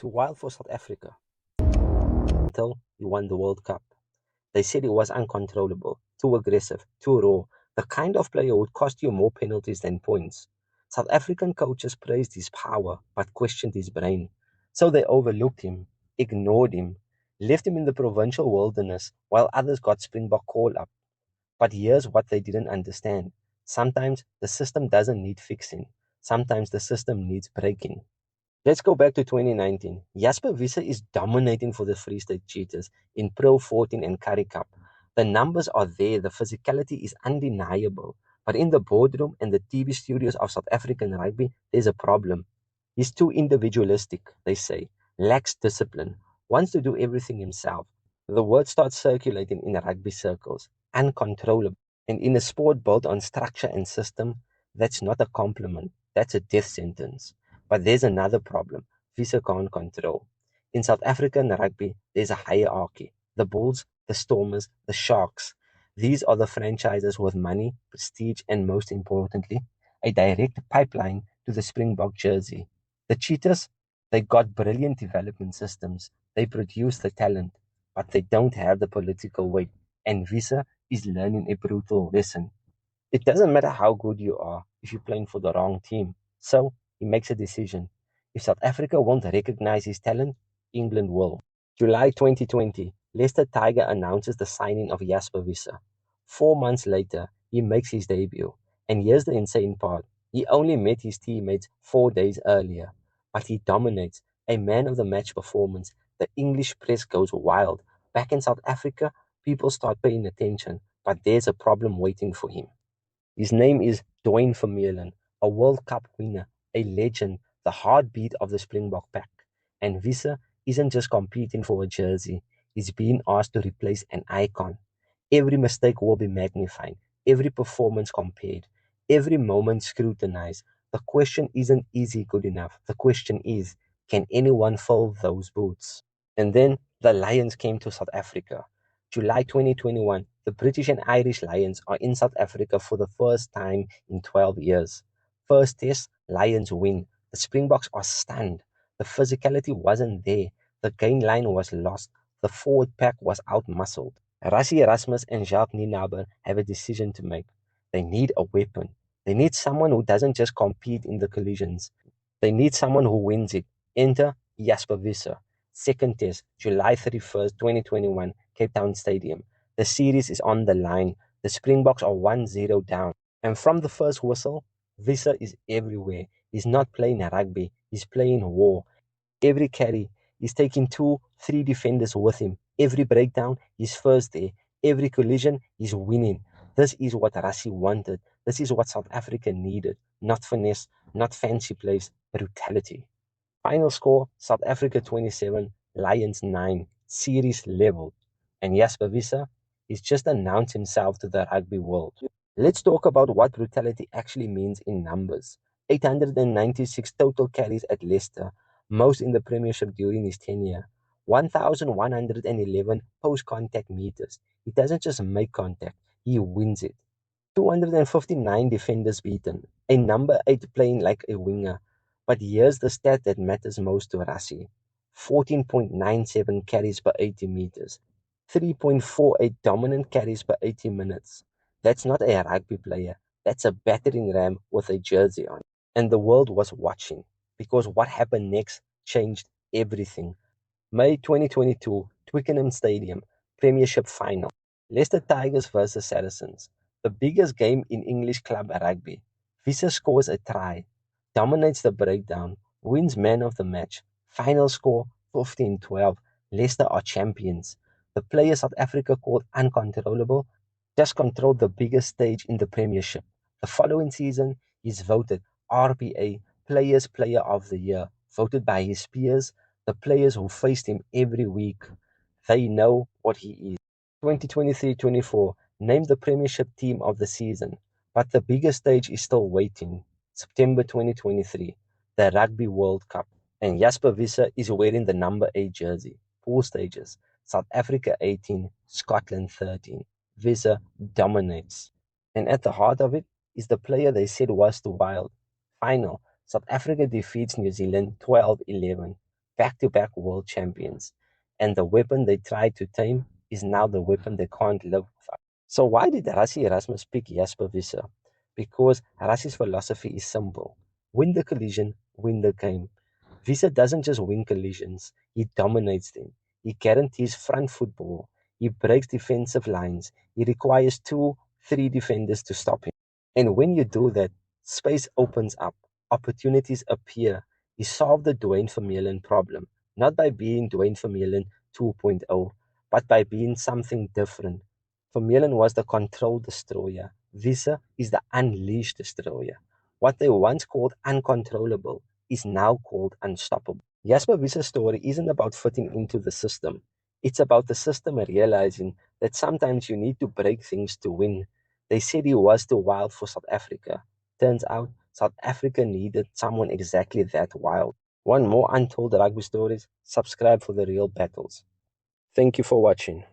Too wild for South Africa until he won the World Cup. They said he was uncontrollable, too aggressive, too raw, the kind of player who would cost you more penalties than points. South African coaches praised his power but questioned his brain. So they overlooked him, ignored him, left him in the provincial wilderness while others got Springbok call up. But here's what they didn't understand. Sometimes the system doesn't need fixing. Sometimes the system needs breaking. Let's go back to 2019. Jasper Wiese is dominating for the Free State Cheetahs in Pro 14 and Currie Cup. The numbers are there, the physicality is undeniable. But in the boardroom and the TV studios of South African rugby, there's a problem. He's too individualistic, they say, lacks discipline, wants to do everything himself. The word starts circulating in rugby circles, uncontrollable. And in a sport built on structure and system, that's not a compliment, that's a death sentence. But there's another problem Wiese can't control. In South African rugby, there's a hierarchy. The Bulls, the Stormers, the Sharks. These are the franchises with money, prestige, and most importantly, a direct pipeline to the Springbok jersey. The Cheetahs, they got brilliant development systems. They produce the talent, but they don't have the political weight. And Wiese is learning a brutal lesson. It doesn't matter how good you are if you're playing for the wrong team. So he makes a decision. If South Africa won't recognize his talent, England will. July 2020, Leicester Tiger announces the signing of Jasper Wiese. 4 months later, he makes his debut. And here's the insane part. He only met his teammates 4 days earlier. But he dominates. A man of the match performance. The English press goes wild. Back in South Africa, people start paying attention. But there's a problem waiting for him. His name is Duane Vermeulen, a World Cup winner, a legend, the heartbeat of the Springbok pack. And Wiese isn't just competing for a jersey, he's being asked to replace an icon. Every mistake will be magnified, every performance compared, every moment scrutinized. The question isn't is he good enough? The question is, can anyone fill those boots? And then the Lions came to South Africa. July 2021, the British and Irish Lions are in South Africa for the first time in 12 years. First test, Lions win. The Springboks are stunned. The physicality wasn't there. The gain line was lost. The forward pack was outmuscled. Rassie Erasmus and Jacques Nienaber have a decision to make. They need a weapon. They need someone who doesn't just compete in the collisions. They need someone who wins it. Enter Jasper Wiese. Second test, July 31st, 2021, Cape Town Stadium. The series is on the line. The Springboks are 1-0 down. And from the first whistle, Wiese is everywhere. He's not playing rugby. He's playing war. Every carry, he's taking 2-3 defenders with him. Every breakdown, he's first there. Every collision, he's winning. This is what Rassie wanted. This is what South Africa needed. Not finesse, not fancy plays, brutality. Final score, South Africa 27, Lions 9, series leveled. And Jasper Wiese, he's just announced himself to the rugby world. Let's talk about what brutality actually means in numbers. 896 total carries at Leicester, most in the Premiership during his tenure. 1,111 post-contact meters. He doesn't just make contact, he wins it. 259 defenders beaten, a number 8 playing like a winger. But here's the stat that matters most to Rassie. 14.97 carries per 80 meters. 3.48 dominant carries per 80 minutes. That's not a rugby player. That's a battering ram with a jersey on. And the world was watching because what happened next changed everything. May 2022, Twickenham Stadium, Premiership final. Leicester Tigers versus Saracens. The biggest game in English club rugby. Wiese scores a try, dominates the breakdown, wins man of the match. Final score 15-12. Leicester are champions. The player South Africa called uncontrollable just controlled the biggest stage in the Premiership. The following season, he's voted RPA Players Player of the Year, voted by his peers, the players who faced him every week. They know what he is. 2023-24, named the Premiership Team of the Season. But the biggest stage is still waiting. September 2023, the Rugby World Cup. And Jasper Wiese is wearing the number 8 jersey. 4 stages. South Africa 18, Scotland 13. Wiese dominates. And at the heart of it is the player they said was too wild. Final, South Africa defeats New Zealand 12-11. back-to-back world champions. And the weapon they tried to tame is now the weapon they can't live without. So why did Rassie Erasmus pick Jasper Wiese? Because Rassie's philosophy is simple. Win the collision, win the game. Wiese doesn't just win collisions, he dominates them. He guarantees front football. He breaks defensive lines. He requires 2, 3 defenders to stop him. And when you do that, space opens up. Opportunities appear. He solved the Duane Vermeulen problem, not by being Duane Vermeulen 2.0, but by being something different. Vermeulen was the control destroyer. Wiese is the unleashed destroyer. What they once called uncontrollable is now called unstoppable. Jasper Wiese's story isn't about fitting into the system. It's about the system realizing that sometimes you need to break things to win. They said he was too wild for South Africa. Turns out South Africa needed someone exactly that wild. Want more untold rugby stories? Subscribe for the real battles. Thank you for watching.